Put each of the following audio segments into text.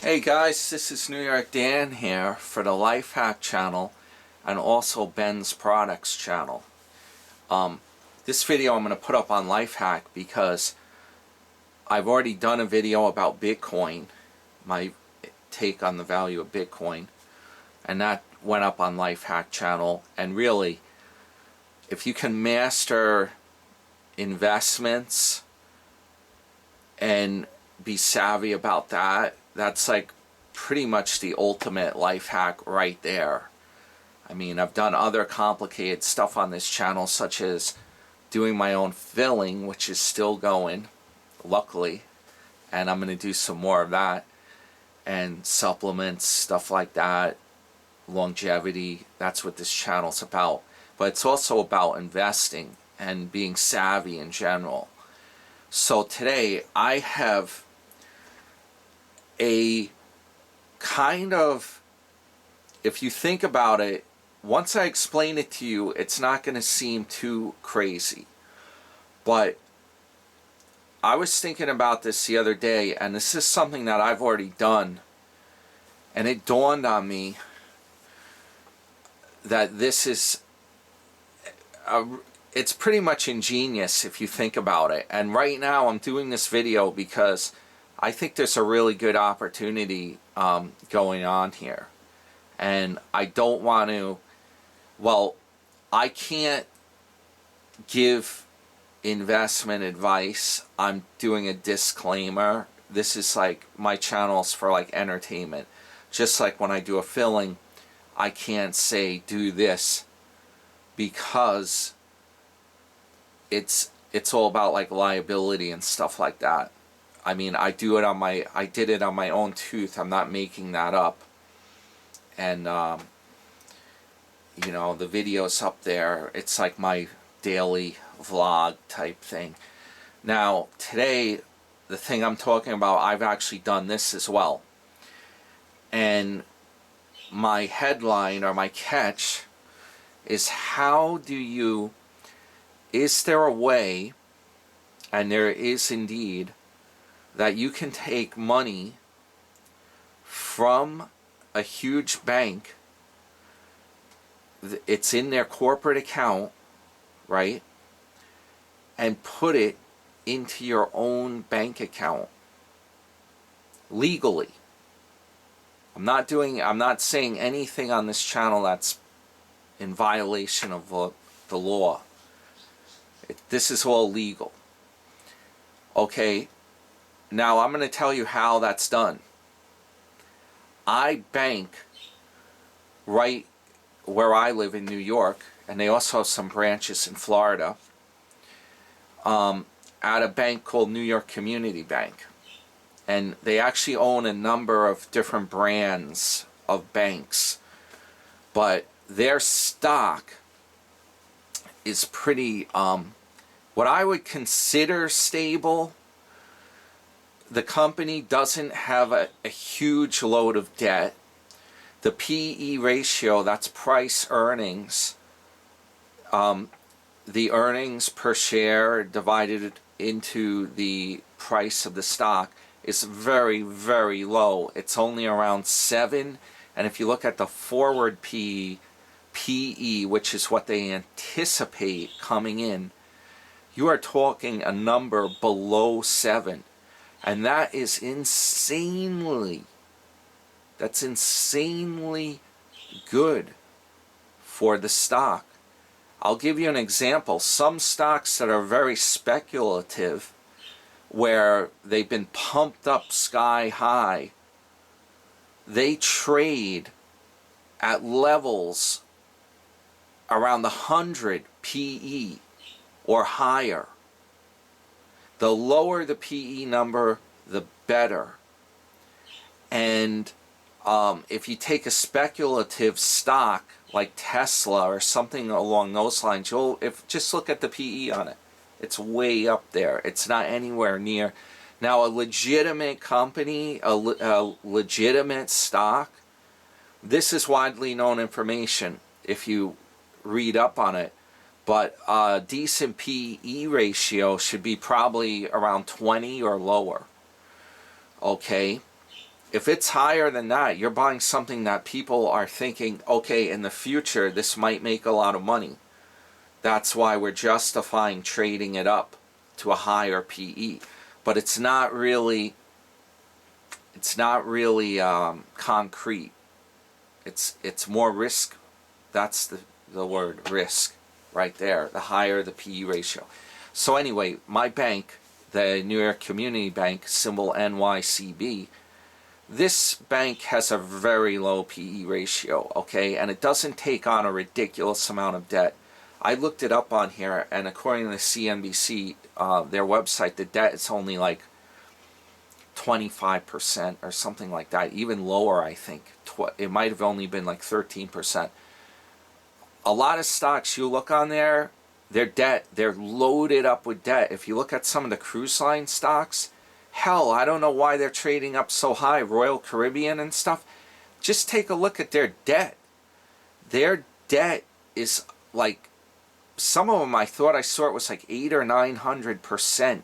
Hey guys, this is New York Dan here for the Life Hack channel and also Ben's Products channel. This video I'm going to put up on Life Hack because I've already done a video about Bitcoin, my take on the value of Bitcoin, and that went up on Life Hack channel. And really, if you can master investments and be savvy about that, that's like pretty much the ultimate life hack right there. I mean, I've done other complicated stuff on this channel, such as doing my own filling, which is still going, luckily, and I'm going to do some more of that, and supplements, stuff like that, longevity. That's what this channel's about. But it's also about investing and being savvy in general. So today I have a kind of, if you think about it, once I explain it to you, it's not going to seem too crazy. But I was thinking about this the other day, and this is something that I've already done, and it dawned on me that this is it's pretty much ingenious if you think about it. And right now I'm doing this video because I think there's a really good opportunity going on here. And I don't want to, well, I can't give investment advice. I'm doing a disclaimer. This is like, my channel's for like entertainment. Just like when I do a filling, I can't say do this because it's all about like liability and stuff like that. I mean, I did it on my own tooth. I'm not making that up. And, you know, the video's up there. It's like my daily vlog type thing. Now, today, the thing I'm talking about, I've actually done this as well. And my headline or my catch is, is there a way, and there is indeed, that you can take money from a huge bank, it's in their corporate account, right, and put it into your own bank account legally. I'm not saying anything on this channel that's in violation of the law. This is all legal. Okay. Now I'm going to tell you how that's done. I bank right where I live in New York, and they also have some branches in Florida, at a bank called New York Community Bank. And they actually own a number of different brands of banks. But their stock is pretty, what I would consider stable. The company doesn't have a huge load of debt. The PE ratio, that's price earnings, the earnings per share divided into the price of the stock, is very, very low. It's only around 7. And if you look at the forward PE, which is what they anticipate coming in, you are talking a number below 7. And that is insanely good for the stock. I'll give you an example. Some stocks that are very speculative, where they've been pumped up sky high, they trade at levels around the 100 PE or higher. The lower the PE number, the better. And if you take a speculative stock like Tesla or something along those lines, just look at the PE on it. It's way up there. It's not anywhere near. Now, a legitimate company, a legitimate stock, this is widely known information if you read up on it. But a decent PE ratio should be probably around 20 or lower. Okay? if it's higher than that, you're buying something that people are thinking, okay, in the future, this might make a lot of money. That's why we're justifying trading it up to a higher PE. But it's not really concrete. It's more risk. That's the word, risk, right there. The higher the PE ratio. So anyway, my bank, the New York Community Bank, symbol NYCB, this bank has a very low PE ratio, okay? And it doesn't take on a ridiculous amount of debt. I looked it up on here, and according to CNBC, their website, the debt is only like 25% or something like that, even lower, I think. It might have only been like 13%. A lot of stocks you look on there, their debt, they're loaded up with debt. If you look at some of the cruise line stocks, hell, I don't know why they're trading up so high, Royal Caribbean and stuff. Just take a look at their debt. Their debt is like, some of them I thought I saw it was like 800 or 900%.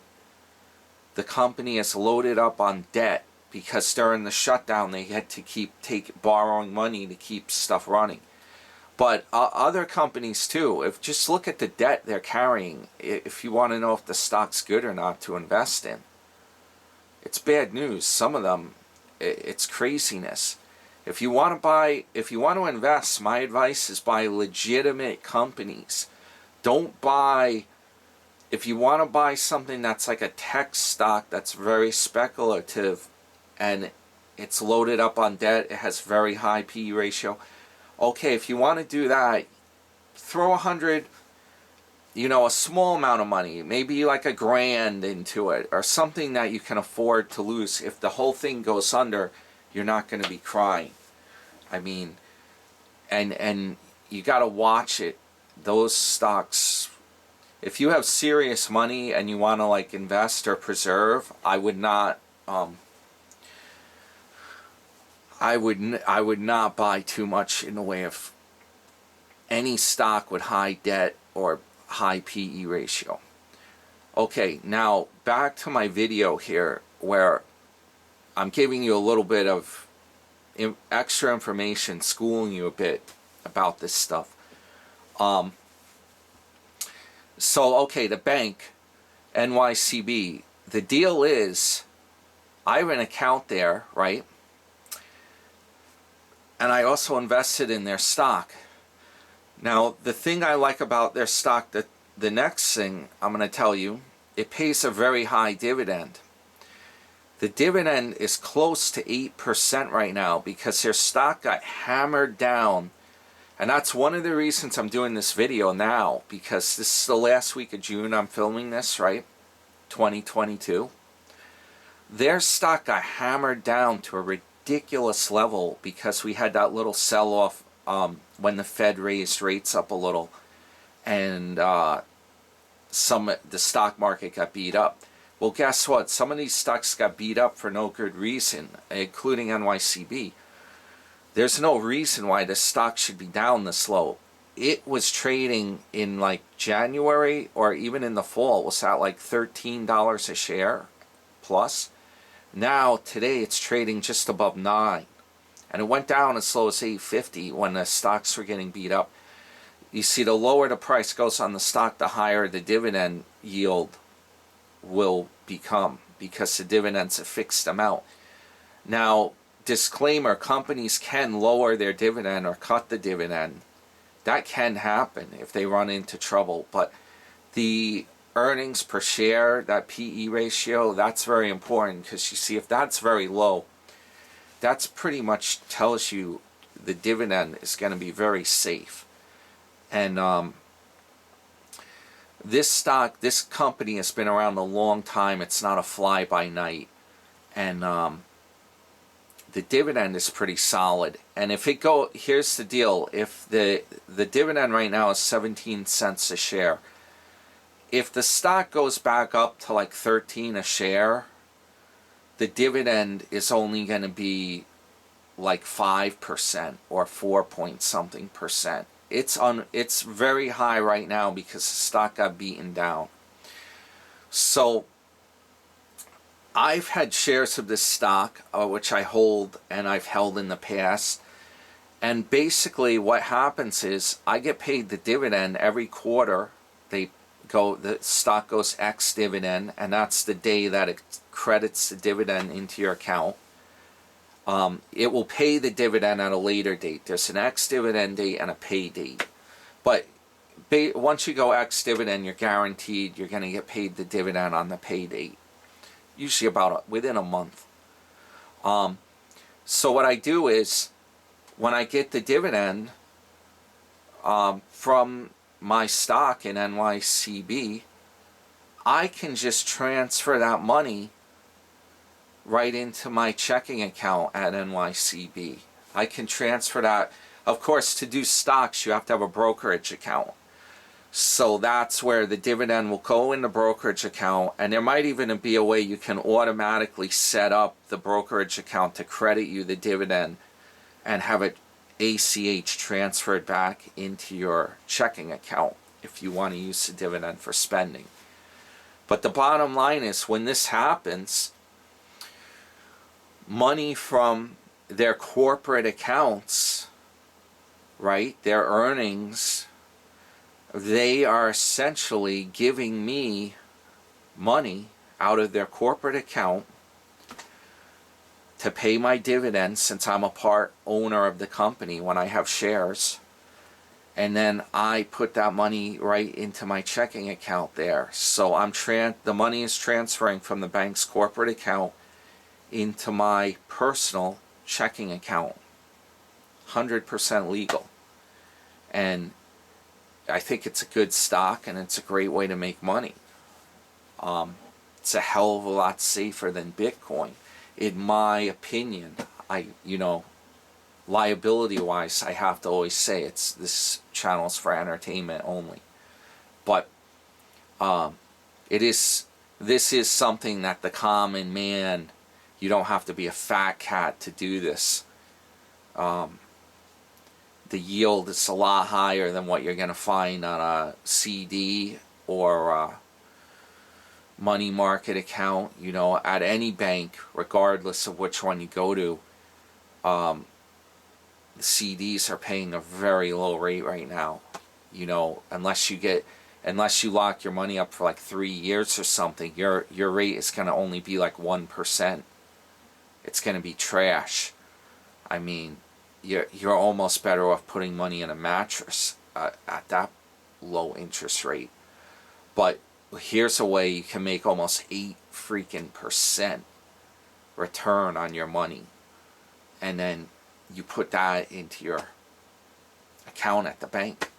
The company is loaded up on debt because during the shutdown they had to borrowing money to keep stuff running. But other companies too, if just look at the debt they're carrying, if you want to know if the stock's good or not to invest in. It's bad news. Some of them, it's craziness. If you want to invest, my advice is buy legitimate companies. Don't buy, if you want to buy something that's like a tech stock that's very speculative and it's loaded up on debt, it has very high PE ratio. Okay, if you want to do that, throw a small amount of money, maybe like $1,000 into it, or something that you can afford to lose. If the whole thing goes under, you're not going to be crying. I mean, and you got to watch it. Those stocks, if you have serious money and you want to like invest or preserve, I would not buy too much in the way of any stock with high debt or high PE ratio. Okay, now back to my video here where I'm giving you a little bit of extra information, schooling you a bit about this stuff. So, okay, the bank, NYCB, the deal is, I have an account there, right? And I also invested in their stock. Now, the thing I like about their stock, the next thing I'm going to tell you, it pays a very high dividend. The dividend is close to 8% right now because their stock got hammered down. And that's one of the reasons I'm doing this video now, because this is the last week of June I'm filming this, right? 2022. Their stock got hammered down to a ridiculous level because we had that little sell-off when the Fed raised rates up a little, and the stock market got beat up. Well, guess what? Some of these stocks got beat up for no good reason, including NYCB. There's no reason why the stock should be down this low. It was trading in like January or even in the fall, it was at like $13 a share plus. Now, today, it's trading just above $9. And it went down as low as $8.50 when the stocks were getting beat up. You see, the lower the price goes on the stock, the higher the dividend yield will become, because the dividend's a fixed amount. Now, disclaimer, companies can lower their dividend or cut the dividend. That can happen if they run into trouble. But the earnings per share, that PE ratio, that's very important, because you see, if that's very low, that's pretty much tells you the dividend is going to be very safe. And this stock, this company has been around a long time. It's not a fly-by-night. And the dividend is pretty solid. And if it here's the deal, if the dividend right now is 17 cents a share. If the stock goes back up to like 13 a share, the dividend is only going to be like 5% or 4 point something percent. It's very high right now because the stock got beaten down. So I've had shares of this stock, which I hold and I've held in the past. And basically what happens is I get paid the dividend every quarter. The stock goes ex dividend, and that's the day that it credits the dividend into your account. It will pay the dividend at a later date. There's an ex dividend date and a pay date. But once you go ex dividend, you're guaranteed you're going to get paid the dividend on the pay date. Usually within a month. So what I do is, when I get the dividend from my stock in NYCB, I can just transfer that money right into my checking account at NYCB. I can transfer that. Of course, to do stocks, you have to have a brokerage account. So that's where the dividend will go in the brokerage account, and there might even be a way you can automatically set up the brokerage account to credit you the dividend and have it ACH transferred back into your checking account if you want to use the dividend for spending. But the bottom line is, when this happens, money from their corporate accounts, right, their earnings, they are essentially giving me money out of their corporate account to pay my dividends, since I'm a part owner of the company when I have shares. And then I put that money right into my checking account there. So the money is transferring from the bank's corporate account into my personal checking account. 100% legal. And I think it's a good stock, and it's a great way to make money. It's a hell of a lot safer than Bitcoin, in my opinion. Liability-wise, I have to always say this channel's for entertainment only. But this is something that the common man, you don't have to be a fat cat to do this. The yield is a lot higher than what you're going to find on a CD or a money market account, at any bank, regardless of which one you go to. The CDs are paying a very low rate right now. Unless you lock your money up for like 3 years or something, your rate is going to only be like 1%. It's going to be trash. I mean, you're almost better off putting money in a mattress at that low interest rate. But here's a way you can make almost 8% return on your money, and then you put that into your account at the bank.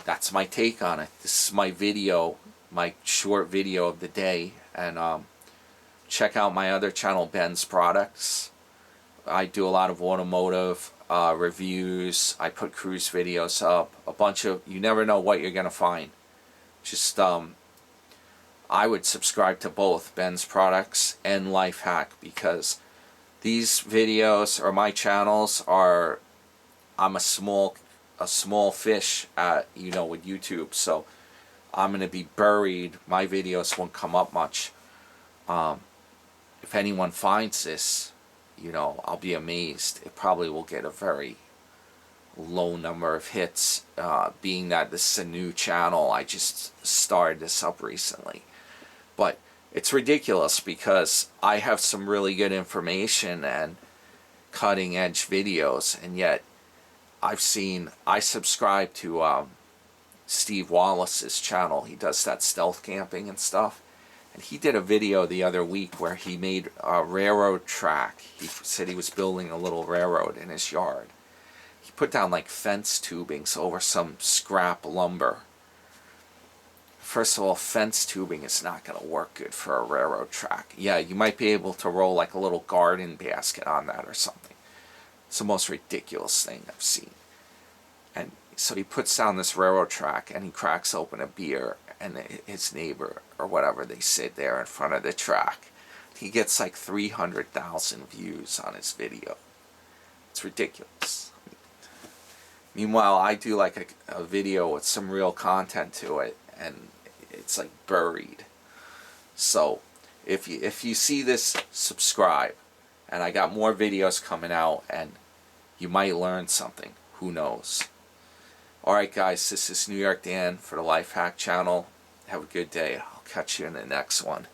That's my take on it. This is my video, my short video of the day. And check out my other channel, Ben's Products. I do a lot of automotive reviews. I put cruise videos up. You never know what you're going to find. Just, I would subscribe to both Ben's Products and Lifehack, because these videos, or my channels, I'm a small fish at, with YouTube. So I'm going to be buried. My videos won't come up much. If anyone finds this, I'll be amazed. It probably will get a very low number of hits, being that this is a new channel. I just started this up recently. But it's ridiculous, because I have some really good information and cutting edge videos, and yet I subscribe to Steve Wallace's channel. He does that stealth camping and stuff. And he did a video the other week where he made a railroad track. He said he was building a little railroad in his yard. He put down like fence tubings over some scrap lumber. First of all, fence tubing is not going to work good for a railroad track. Yeah, you might be able to roll like a little garden basket on that or something. It's the most ridiculous thing I've seen. And so he puts down this railroad track, and he cracks open a beer, and his neighbor or whatever, they sit there in front of the track. He gets like 300,000 views on his video. It's ridiculous. Meanwhile, I do like a video with some real content to it, and it's like buried. So if you see this, subscribe. And I got more videos coming out, and you might learn something. Who knows? Alright guys, this is New York Dan for the Life Hack Channel. Have a good day. I'll catch you in the next one.